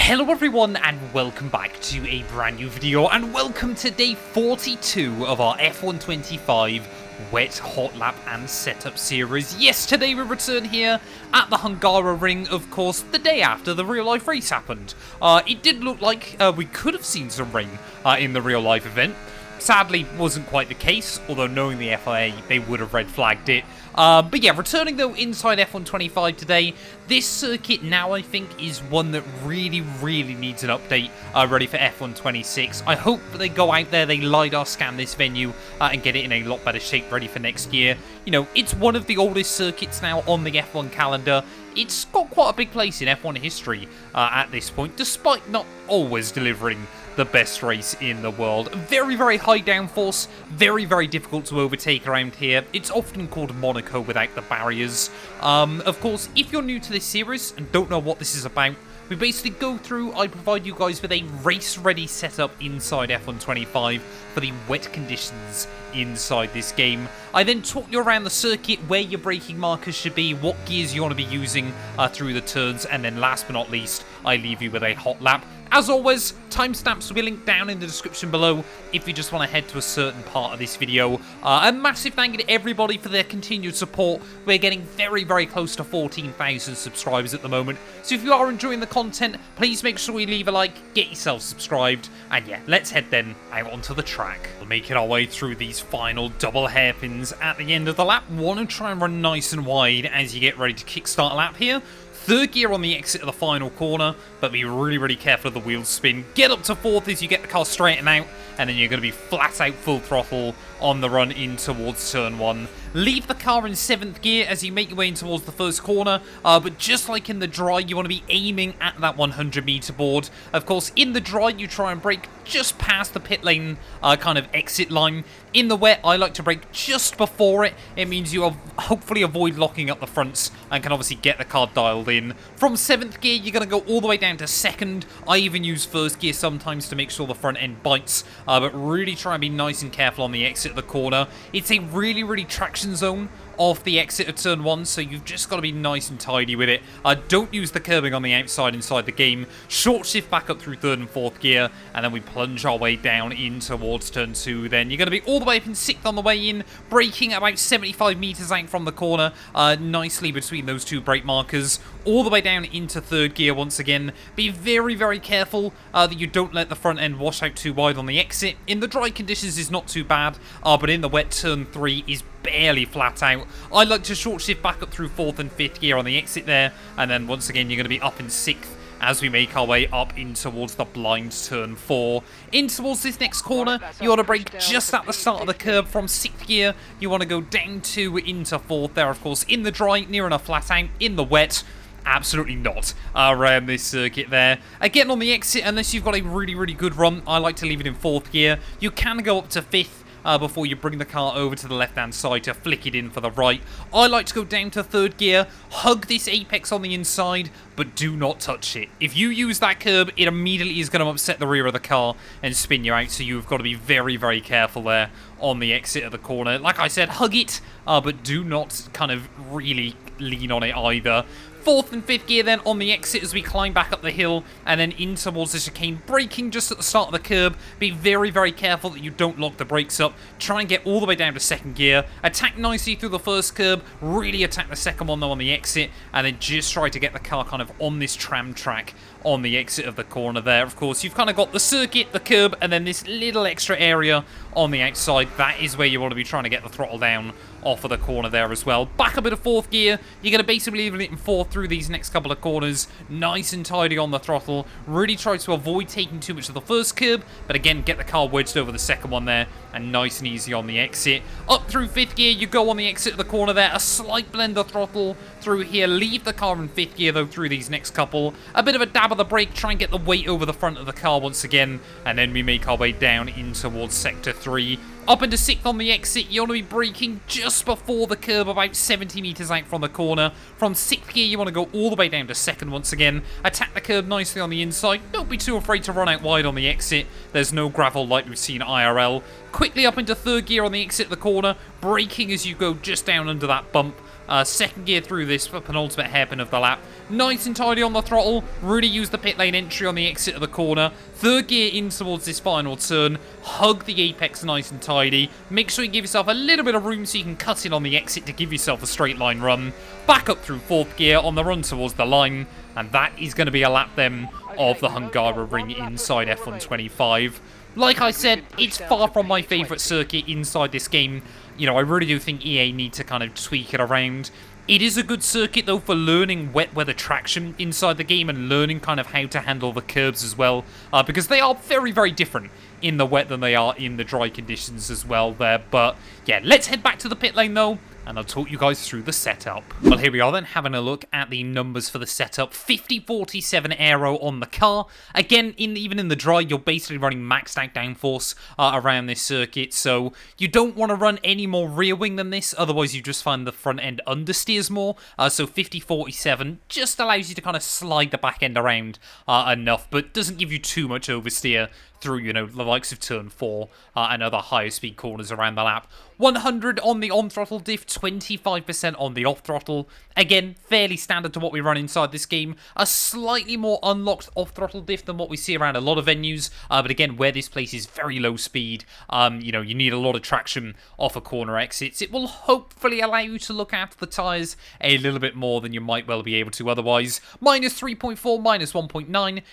Hello everyone and welcome back to a brand new video, and welcome to day 42 of our F125 Wet Hot Lap and Setup series. Yes, today we return here at the Hungary ring, of course, the day after the real life race happened. It did look like we could have seen some rain in the real life event. Sadly, wasn't quite the case, although knowing the FIA, they would have red flagged it. But yeah, returning though inside F125 today, this circuit now I think is one that really needs an update ready for F126. I hope that they go out there, they LiDAR scan this venue and get it in a lot better shape ready for next year. You know, it's one of the oldest circuits now on the F1 calendar. It's got quite a big place in F1 history at this point, despite not always delivering the best race in the world. Very high downforce, very difficult to overtake around here. It's often called Monaco without the barriers. Of course, if you're new to this series and don't know what this is about, we basically go through, I provide you guys with a race-ready setup inside F125 for the wet conditions inside this game. I then talk you around the circuit, where your braking markers should be, what gears you want to be using through the turns, and then last but not least, I leave you with a hot lap. As always, timestamps will be linked down in the description below if you just want to head to a certain part of this video. A massive thank you to everybody for their continued support. We're getting very close to 14,000 subscribers at the moment. So if you are enjoying the content, please make sure you leave a like, get yourself subscribed, and yeah, let's head then out onto the track. We're making our way through these final double hairpins at the end of the lap. Want to try and run nice and wide as you get ready to kickstart a lap here. Third gear on the exit of the final corner, but be really careful of the wheel spin. Get up to fourth as you get the car straightened out, and then you're going to be flat out full throttle on the run in towards turn one. Leave the car in seventh gear as you make your way in towards the first corner, but just like in the dry, you want to be aiming at that 100-meter board. Of course, in the dry, you try and brake just past the pit lane kind of exit line. In the wet, I like to brake just before it. It means you hopefully avoid locking up the fronts and can obviously get the car dialed in. From seventh gear, you're going to go all the way down to second. I even use first gear sometimes to make sure the front end bites, but really try and be nice and careful on the exit of the corner. It's a really traction zone off the exit of turn one, so you've just got to be nice and tidy with it. Don't use the curbing on the outside inside the game. Short shift back up through third and fourth gear, and then we plunge our way down in towards turn two. Then you're going to be all the way up in sixth on the way in, braking about 75 meters out from the corner, nicely between those two brake markers, all the way down into third gear once again. Be very careful that you don't let the front end wash out too wide on the exit. In the dry conditions is not too bad, but in the wet, turn three is barely flat out. I like to short shift back up through fourth and fifth gear on the exit there, and then once again you're going to be up in sixth as we make our way up in towards the blind turn four. In towards this next corner, you want to brake just at the start of the curve from sixth gear. You want to go down two into fourth there, of course, in the dry, near enough flat out. In the wet, absolutely not around this circuit there. Again, on the exit, unless you've got a really good run, I like to leave it in fourth gear. You can go up to fifth before you bring the car over to the left-hand side to flick it in for the right. I like to go down to third gear, hug this apex on the inside, but do not touch it. If you use that curb, it immediately is going to upset the rear of the car and spin you out, so you've got to be very careful there on the exit of the corner. Like I said, hug it, but do not kind of really lean on it either. Fourth and fifth gear then on the exit as we climb back up the hill and then in towards the chicane, braking just at the start of the curb. Be very careful that you don't lock the brakes up. Try and get all the way down to second gear. Attack nicely through the first curb, really attack the second one though on the exit, and then just try to get the car kind of on this tram track on the exit of the corner there. Of course, you've kind of got the circuit, the curb, and then this little extra area on the outside. That is where you want to be trying to get the throttle down off of the corner there as well. Back up into fourth gear. You're going to basically leave it in fourth through these next couple of corners. Nice and tidy on the throttle. Really try to avoid taking too much of the first curb, but again, get the car wedged over the second one there, and nice and easy on the exit. Up through fifth gear, you go on the exit of the corner there. A slight blend of throttle through here. Leave the car in fifth gear though through these next couple. A bit of a dab of the brake. Try and get the weight over the front of the car once again, and then we make our way down in towards sector 3. Up into sixth on the exit, you want to be braking just before the curb, about 70 meters out from the corner. From sixth gear, you want to go all the way down to second once again. Attack the curb nicely on the inside. Don't be too afraid to run out wide on the exit. There's no gravel like we've seen IRL. Quickly up into third gear on the exit of the corner, braking as you go just down under that bump. Second gear through this for penultimate hairpin of the lap. Nice and tidy on the throttle. Really use the pit lane entry on the exit of the corner. Third gear in towards this final turn. Hug the apex nice and tidy. Make sure you give yourself a little bit of room so you can cut in on the exit to give yourself a straight line run. Back up through fourth gear on the run towards the line. And that is going to be a lap then of the Hungaroring inside F125. Like I said, it's far from my favourite circuit inside this game. You know, I really do think EA need to kind of tweak it around. It is a good circuit, though, for learning wet weather traction inside the game and learning kind of how to handle the curbs as well, because they are very, very different in the wet than they are in the dry conditions as well there. But, yeah, let's head back to the pit lane, though, and I'll talk you guys through the setup. Well, here we are then, having a look at the numbers for the setup. 5047 aero on the car. Again, even in the dry, you're basically running maxed out downforce around this circuit, so you don't want to run any more rear wing than this, otherwise you just find the front end understeers more. So 5047 just allows you to kind of slide the back end around enough, but doesn't give you too much oversteer through, you know, the likes of turn 4 and other higher speed corners around the lap. 100 on the on-throttle diff, 25% on the off-throttle. Again, fairly standard to what we run inside this game. A slightly more unlocked off-throttle diff than what we see around a lot of venues. But again, where this place is very low speed, you know, you need a lot of traction off a corner exits. It will hopefully allow you to look after the tyres a little bit more than you might well be able to otherwise. Minus 3.4, minus 1.9, 0.01,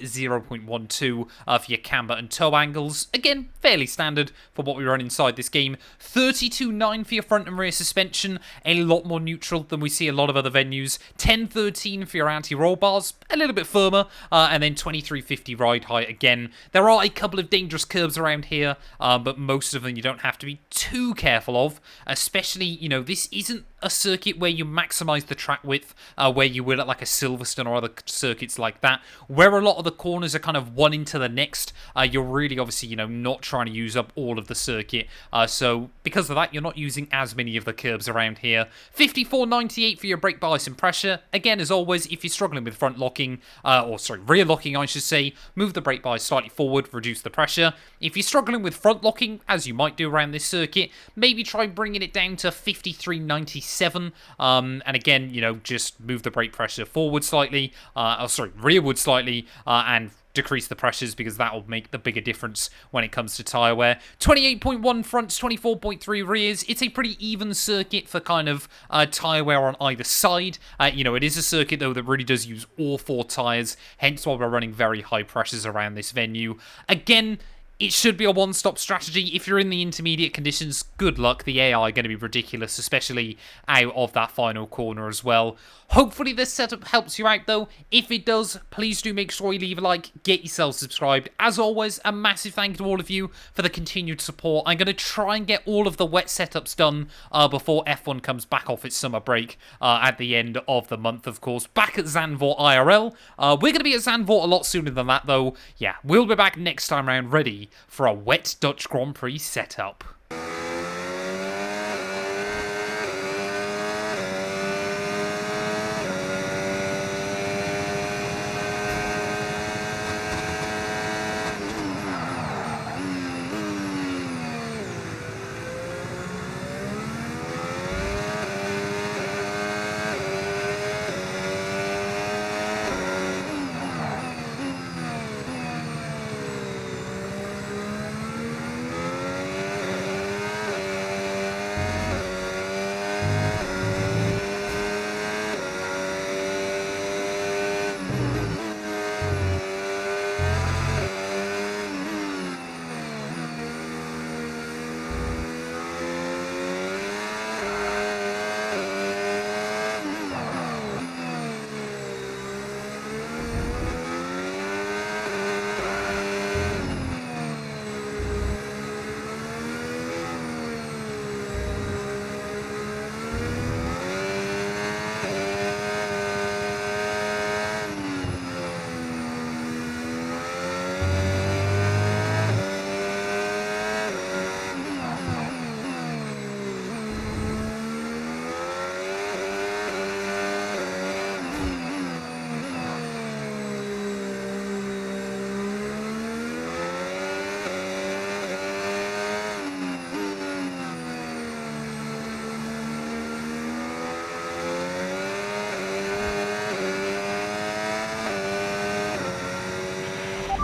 0.12 for your camber and toe angles. Again, fairly standard for what we run inside this game. 32.9 for your front and rear suspension, a lot more neutral than we see a lot of other venues. 10.13 for your anti-roll bars, a little bit firmer, and then 23.50 ride height again. There are a couple of dangerous curves around here, but most of them you don't have to be too careful of, especially, you know, this isn't a circuit where you maximize the track width, where you would at like a Silverstone or other circuits like that, where a lot of the corners are kind of one into the next. You're really obviously, you know, not trying to use up all of the circuit, so because of that, you're not using as many of the curbs around here. 54.98 for your brake bias and pressure. Again, as always, if you're struggling with front locking, rear locking, I should say, move the brake bias slightly forward, reduce the pressure. If you're struggling with front locking, as you might do around this circuit, maybe try bringing it down to 53.97. And again, you know, just move the brake pressure forward slightly, rearward slightly, and decrease the pressures, because that will make the bigger difference when it comes to tyre wear. 28.1 fronts, 24.3 rears. It's a pretty even circuit for kind of tyre wear on either side. You know, it is a circuit, though, that really does use all 4 tyres, hence why we're running very high pressures around this venue. Again, it should be a one-stop strategy. If you're in the intermediate conditions, good luck. The AI are going to be ridiculous, especially out of that final corner as well. Hopefully this setup helps you out, though. If it does, please do make sure you leave a like, get yourself subscribed. As always, a massive thank you to all of you for the continued support. I'm going to try and get all of the wet setups done before F1 comes back off its summer break at the end of the month, of course. Back at Zandvoort IRL. We're going to be at Zandvoort a lot sooner than that, though. Yeah, we'll be back next time round ready for a wet Dutch Grand Prix setup.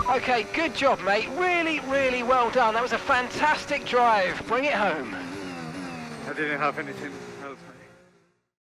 Okay, good job, mate. Really, really well done. That was a fantastic drive. Bring it home. I didn't have anything else.